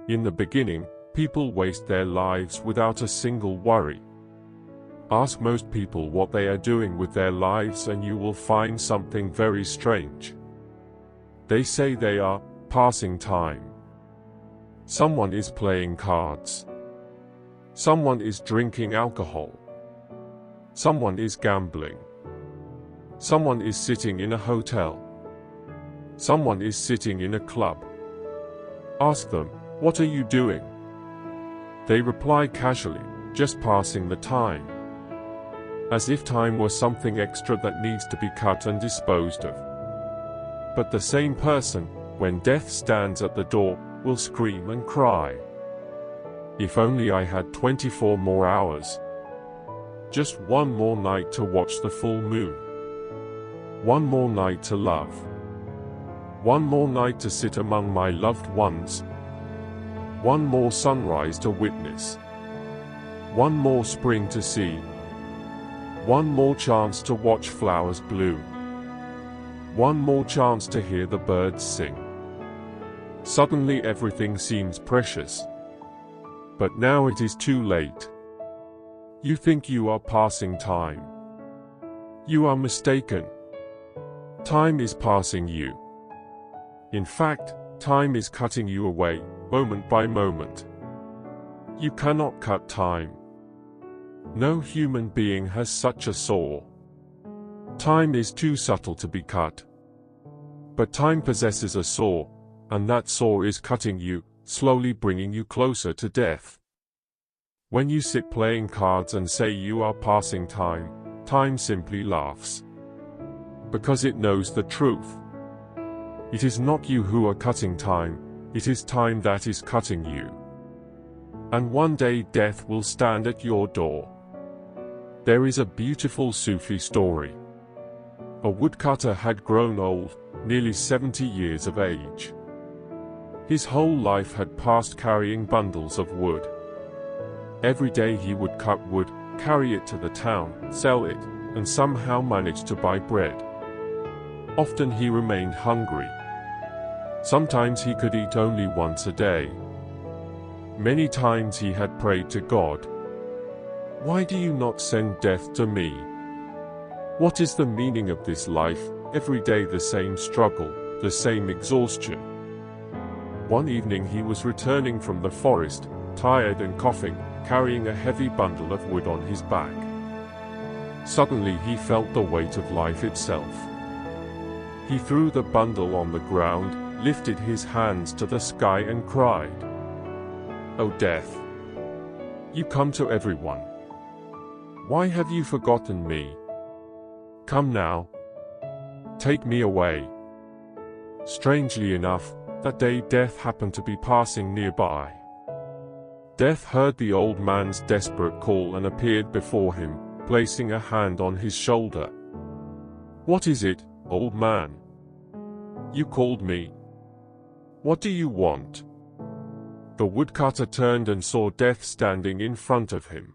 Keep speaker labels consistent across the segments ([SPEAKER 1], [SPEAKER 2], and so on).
[SPEAKER 1] In the beginning, people waste their lives without a single worry. Ask most people what they are doing with their lives and you will find something very strange. They say they are passing time. Someone is playing cards. Someone is drinking alcohol. Someone is gambling. Someone is sitting in a hotel. Someone is sitting in a club. Ask them, "What are you doing?" They reply casually, "Just passing the time." As if time were something extra that needs to be cut and disposed of. But the same person, when death stands at the door, will scream and cry. If only I had 24 more hours. Just one more night to watch the full moon. One more night to love. One more night to sit among my loved ones. One more sunrise to witness. One more spring to see. One more chance to watch flowers bloom. One more chance to hear the birds sing. Suddenly everything seems precious. But now it is too late. You think you are passing time. You are mistaken. Time is passing you. In fact, time is cutting you away, moment by moment. You cannot cut time. No human being has such a saw. Time is too subtle to be cut. But time possesses a saw, and that saw is cutting you, slowly bringing you closer to death. When you sit playing cards and say you are passing time, time simply laughs. Because it knows the truth. It is not you who are cutting time, it is time that is cutting you. And one day death will stand at your door. There is a beautiful Sufi story. A woodcutter had grown old, nearly 70 years of age. His whole life had passed carrying bundles of wood. Every day he would cut wood, carry it to the town, sell it, and somehow manage to buy bread. Often he remained hungry. Sometimes he could eat only once a day. Many times he had prayed to God, "Why do you not send death to me? What is the meaning of this life, every day the same struggle, the same exhaustion?" One evening he was returning from the forest, tired and coughing, carrying a heavy bundle of wood on his back. Suddenly he felt the weight of life itself. He threw the bundle on the ground, lifted his hands to the sky and cried, "O death! You come to everyone. Why have you forgotten me? Come now. Take me away." Strangely enough, that day death happened to be passing nearby. Death heard the old man's desperate call and appeared before him, placing a hand on his shoulder. "What is it, old man? You called me. What do you want?" The woodcutter turned and saw death standing in front of him.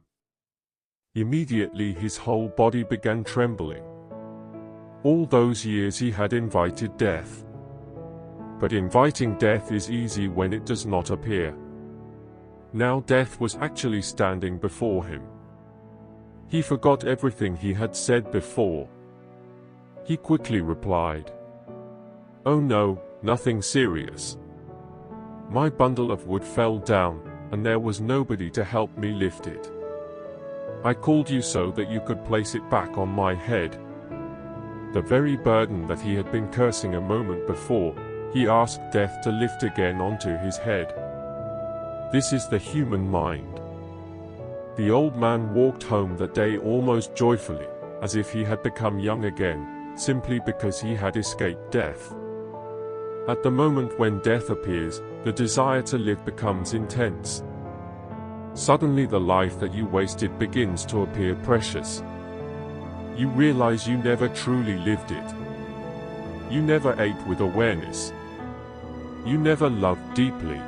[SPEAKER 1] Immediately his whole body began trembling. All those years he had invited death. But inviting death is easy when it does not appear. Now death was actually standing before him. He forgot everything he had said before. He quickly replied, "Oh no, nothing serious. My bundle of wood fell down, and there was nobody to help me lift it. I called you so that you could place it back on my head." The very burden that he had been cursing a moment before, he asked death to lift again onto his head. This is the human mind. The old man walked home that day almost joyfully, as if he had become young again, simply because he had escaped death. At the moment when death appears, the desire to live becomes intense. Suddenly the life that you wasted begins to appear precious. You realize you never truly lived it. You never ate with awareness. You never loved deeply.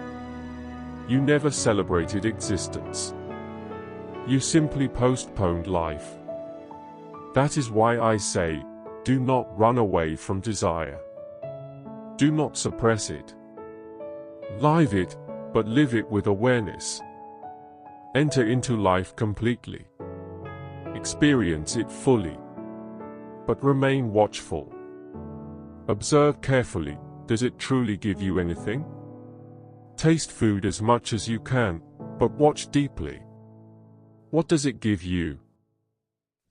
[SPEAKER 1] You never celebrated existence. You simply postponed life. That is why I say, do not run away from desire. Do not suppress it. Live it, but live it with awareness. Enter into life completely. Experience it fully, but remain watchful. Observe carefully, does it truly give you anything? Taste food as much as you can, but watch deeply. What does it give you?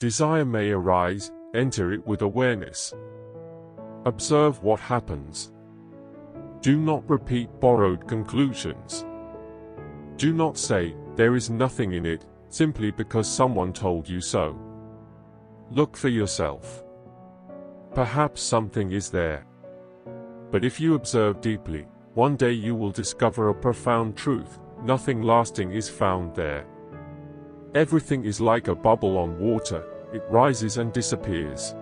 [SPEAKER 1] Desire may arise, enter it with awareness. Observe what happens. Do not repeat borrowed conclusions. Do not say, there is nothing in it, simply because someone told you so. Look for yourself. Perhaps something is there. But if you observe deeply, one day you will discover a profound truth: nothing lasting is found there. Everything is like a bubble on water, it rises and disappears.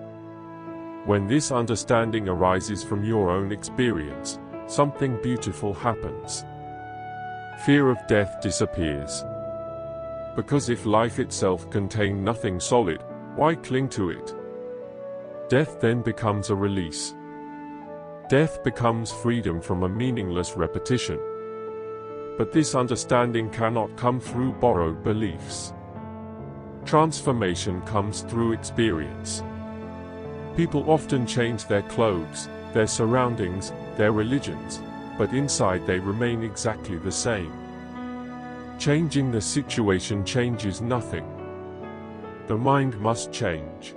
[SPEAKER 1] When this understanding arises from your own experience, something beautiful happens. Fear of death disappears. Because if life itself contained nothing solid, why cling to it? Death then becomes a release. Death becomes freedom from a meaningless repetition. But this understanding cannot come through borrowed beliefs. Transformation comes through experience. People often change their clothes, their surroundings, their religions, but inside they remain exactly the same. Changing the situation changes nothing. The mind must change.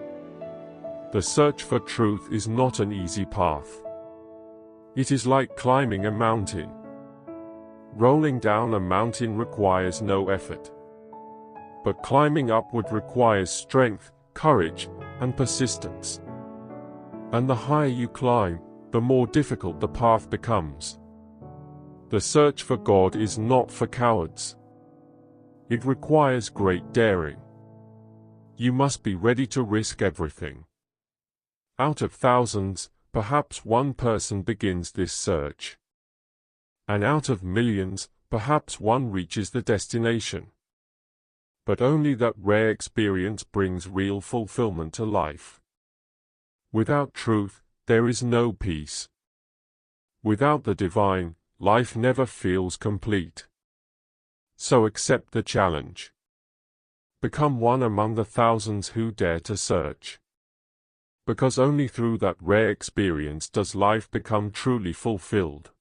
[SPEAKER 1] The search for truth is not an easy path. It is like climbing a mountain. Rolling down a mountain requires no effort. But climbing upward requires strength, courage, and persistence. And the higher you climb, the more difficult the path becomes. The search for God is not for cowards. It requires great daring. You must be ready to risk everything. Out of thousands, perhaps one person begins this search. And out of millions, perhaps one reaches the destination. But only that rare experience brings real fulfillment to life. Without truth, there is no peace. Without the divine, life never feels complete. So accept the challenge. Become one among the thousands who dare to search. Because only through that rare experience does life become truly fulfilled.